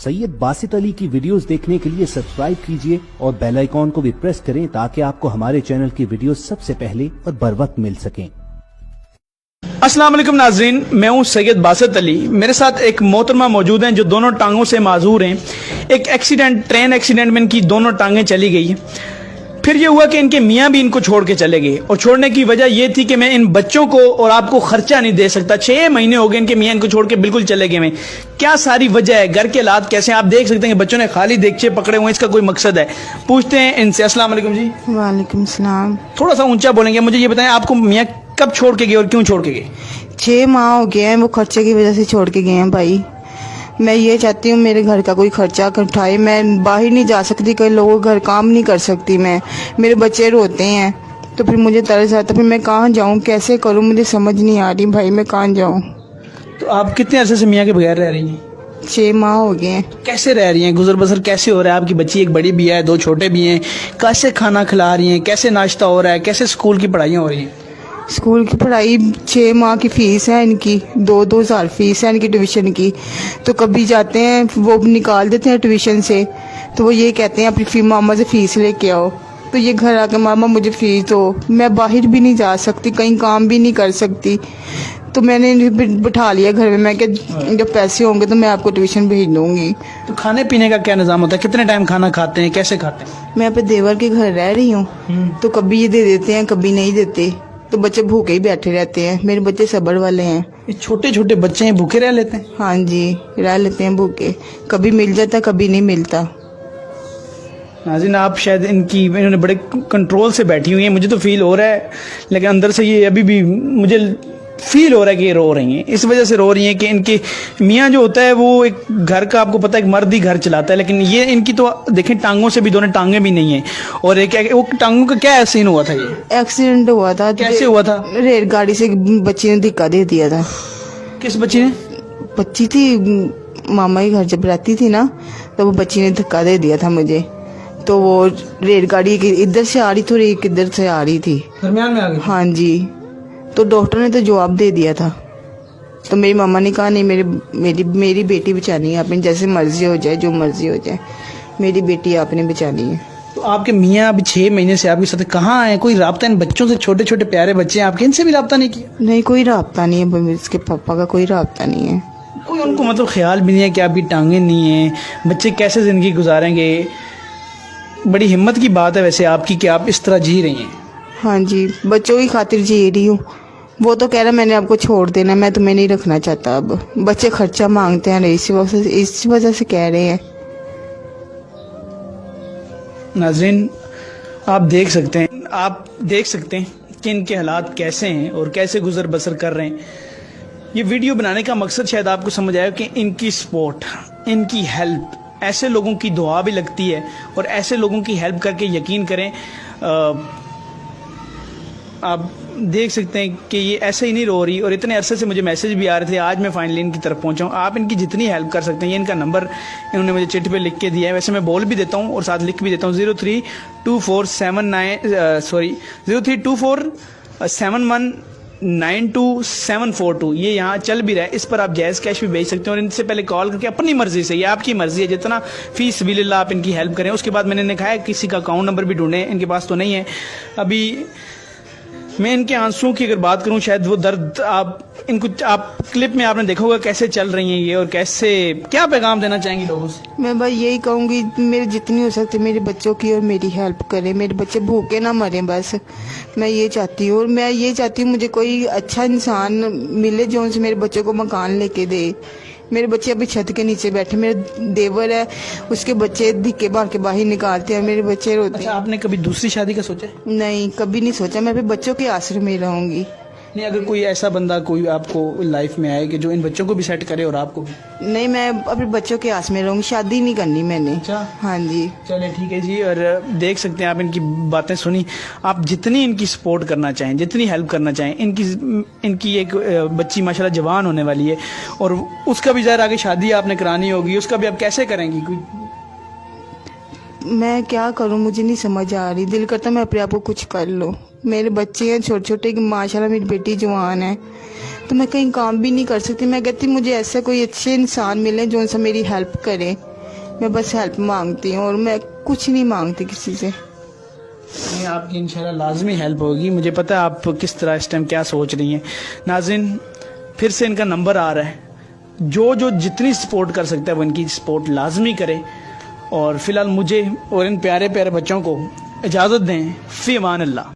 सैयद बासित अली की वीडियोस देखने के लिए सब्सक्राइब कीजिए और बेल आइकॉन को भी प्रेस करें ताकि आपको हमारे चैनल की वीडियोस सबसे पहले और बर वक्त मिल सकें। अस्सलाम वालेकुम नाजरीन, मैं हूं सैयद बासित अली। मेरे साथ एक मोहतरमा मौजूद हैं जो दोनों टांगों से माजूर हैं। एक एक्सीडेंट, ट्रेन एक्सीडेंट में इनकी दोनों टांगें चली गई। फिर ये हुआ कि इनके मियाँ भी इनको छोड़ के चले गए और छोड़ने की वजह यह थी कि मैं इन बच्चों को और आपको खर्चा नहीं दे सकता। 6 महीने हो गए इनके मियाँ इनको छोड़ के बिल्कुल चले गए हैं। क्या सारी वजह है, घर के हालात कैसे हैं, आप देख सकते हैं। बच्चों ने खाली देगचे पकड़े हुए हैं, इसका कोई मकसद है। पूछते हैं इनसे। अस्सलाम वालेकुम जी। वालेकुम सलाम। थोड़ा सा ऊंचा बोलेंगे। मुझे ये बताएं, आपको मियाँ कब छोड़ के गए और क्यों छोड़ के गए? 6 माह हो गए हैं, वो खर्चे की वजह से छोड़ के गए हैं भाई। मैं ये चाहती हूँ मेरे घर का कोई खर्चा उठाए। मैं बाहर नहीं जा सकती, कई लोगों घर काम नहीं कर सकती मैं। मेरे बच्चे रोते हैं तो फिर मुझे तरस आता, फिर मैं कहाँ जाऊँ, कैसे करूँ, मुझे समझ नहीं आ रही भाई, मैं कहाँ जाऊँ। तो आप कितने अरसे से मियाँ के बगैर रह रही हैं? 6 माह हो गए हैं। कैसे रह रही हैं, गुजर बसर कैसे हो रहा है? आपकी बच्ची एक बड़ी भी है, 2 छोटे भी हैं। कैसे खाना खिला रही हैं, कैसे नाश्ता हो रहा है, कैसे स्कूल की पढ़ाइयाँ हो रही हैं? स्कूल की पढ़ाई 6 माह की फीस है इनकी, 2-2 हज़ार फीस है इनकी ट्यूशन की। तो कभी जाते हैं वो निकाल देते हैं ट्यूशन से, तो वो ये कहते हैं अपनी मामा से फीस लेके आओ। तो ये घर आके मामा मुझे फीस दो। मैं बाहर भी नहीं जा सकती, कहीं काम भी नहीं कर सकती। तो मैंने बिठा लिया घर में। मैं क्या जब पैसे होंगे तो मैं आपको ट्यूशन भेज दूंगी। तो खाने पीने का क्या निज़ाम होता है? कितने टाइम खाना खाते हैं, कैसे खाते हैं? मैं अपने देवर के घर रह रही हूँ, तो कभी ये दे देते हैं, कभी नहीं देते। तो बच्चे भूखे ही बैठे रहते हैं। मेरे बच्चे सब्र वाले हैं। ये छोटे छोटे बच्चे हैं, भूखे रह लेते हैं? हाँ जी, रह लेते हैं भूखे। कभी मिल जाता, कभी नहीं मिलता। नाज़रीन, आप शायद इन्होंने बड़े कंट्रोल से बैठी हुई हैं, मुझे तो फील हो रहा है, लेकिन अंदर से ये अभी भी मुझे फील हो रहा है कि ये रो रही हैं। इस वजह से रो रही हैं कि इनके मियाँ जो होता है वो एक घर का, आपको पता है, एक मर्द ही घर चलाता है, लेकिन ये इनकी तो देखें टांगों से भी दोनों टांगें भी नहीं है। और एक वो टांगों का क्या सीन हुआ था? ये एक्सीडेंट हुआ था। कैसे हुआ था? रेलगाड़ी से बच्ची ने धक्का दे दिया था। किस बच्ची ने? बच्ची थी, मामा के घर जब रहती थी ना, तो वो बच्ची ने धक्का दे दिया था मुझे। तो वो रेलगाड़ी इधर से आ रही थी और एक इधर से आ रही थी, दरमियान में आ गई। हाँ जी। तो डॉक्टर ने तो जवाब दे दिया था। तो मेरी मामा ने कहा नहीं, मेरी बेटी बचानी है आपने, जैसे मर्जी हो जाए, जो मर्जी हो जाए, मेरी बेटी आपने बचानी है। तो आपके मियाँ अभी 6 महीने से आपके साथ कहाँ आए? कोई राब्ता इन बच्चों से? छोटे छोटे प्यारे बच्चे हैं आपके, इनसे भी राब्ता नहीं किया? नहीं, कोई राब्ता नहीं है, इसके पापा का कोई राब्ता नहीं है। कोई उनको मतलब ख्याल भी नहीं है कि आपकी टांगें नहीं हैं, बच्चे कैसे जिंदगी गुजारेंगे? बड़ी हिम्मत की बात है वैसे आपकी कि आप इस तरह जी रही हैं। हाँ जी, बच्चों की खातिर जी रही हूँ। वो तो कह रहा मैंने आपको छोड़ देना, मैं तुम्हें नहीं रखना चाहता। अब बच्चे खर्चा मांगते हैं, इस वजह से कह रहे हैं। नाज़रीन, आप देख सकते हैं कि इनके हालात कैसे हैं और कैसे गुजर बसर कर रहे हैं। ये वीडियो बनाने का मकसद शायद आपको समझ आया कि इनकी सपोर्ट, इनकी हेल्प, ऐसे लोगों की दुआ भी लगती है और ऐसे लोगों की हेल्प करके यकीन करें, आप देख सकते हैं कि ये ऐसे ही नहीं रो रही। और इतने अरसे से मुझे मैसेज भी आ रहे थे, आज मैं फाइनली इनकी तरफ पहुंचा हूँ। आप इनकी जितनी हेल्प कर सकते हैं, ये इनका नंबर इन्होंने मुझे चिट पे लिख के दिया है, वैसे मैं बोल भी देता हूँ और साथ लिख भी देता हूँ। 0324719272। ये यहाँ चल भी रहा है, इस पर आप जायज़ कैश भी भेज सकते हैं और इनसे पहले कॉल करके अपनी मर्जी से, ये आपकी मर्जी है, जितना फीस सबीलिल्लाह आप इनकी हेल्प करें। उसके बाद मैंने लिखा है किसी का अकाउंट नंबर भी ढूंढें, इनके पास तो नहीं है अभी। मैं इनके आंसुओं की अगर बात करूं, शायद वो दर्द आप क्लिप में आपने देखा होगा कैसे चल रही हैं ये, और कैसे, क्या पैगाम देना चाहेंगी लोगों से? मैं भाई यही कहूँगी, मेरे जितनी हो सकती मेरे बच्चों की और मेरी हेल्प करें, मेरे बच्चे भूखे ना मरें, बस मैं ये चाहती हूँ। और मैं ये चाहती हूँ मुझे कोई अच्छा इंसान मिले जो उनसे मेरे बच्चों को मकान लेके दे। मेरे बच्चे अभी छत के नीचे बैठे, मेरे देवर है, उसके बच्चे धिक्के मार के बाहर निकालते हैं, मेरे बच्चे रोते हैं। अच्छा, आपने कभी दूसरी शादी का सोचा? नहीं, कभी नहीं सोचा। मैं अपने बच्चों के आश्रय में रहूंगी। नहीं, अगर कोई ऐसा बंदा कोई आपको लाइफ में आए कि जो इन बच्चों को भी सेट करे और आपको भी? नहीं, मैं अपने बच्चों के आस में रहूंगी, शादी नहीं करनी मैंने। अच्छा, हाँ जी। चले ठीक है जी। और देख सकते हैं आप इनकी बातें सुनी। आप जितनी इनकी सपोर्ट करना चाहें, जितनी हेल्प करना चाहें, इनकी एक बच्ची माशाल्लाह जवान होने वाली है और उसका भी ज़ाहिर आगे शादी आपने करानी होगी, उसका भी आप कैसे करेंगी? मैं क्या करूं, मुझे नहीं समझ आ रही। दिल करता मैं अपने आप को कुछ कर लूं। मेरे बच्चे हैं छोटे छोटे, माशाल्लाह मेरी बेटी जवान है, तो मैं कहीं काम भी नहीं कर सकती। मैं कहती मुझे ऐसा कोई अच्छे इंसान मिले जो उनसे मेरी हेल्प करे। मैं बस हेल्प मांगती हूँ और मैं कुछ नहीं मांगती किसी से। नहीं, आपकी इंशाल्लाह लाजमी हेल्प होगी। मुझे पता है आप किस तरह इस टाइम क्या सोच रही हैं। नाज़रीन, फिर से इनका नंबर आ रहा है, जो जो जितनी सपोर्ट कर सकता है वो इनकी सपोर्ट लाजमी करे। और फिलहाल मुझे और इन प्यारे प्यारे बच्चों को इजाज़त दें। फ़ी अमान अल्लाह।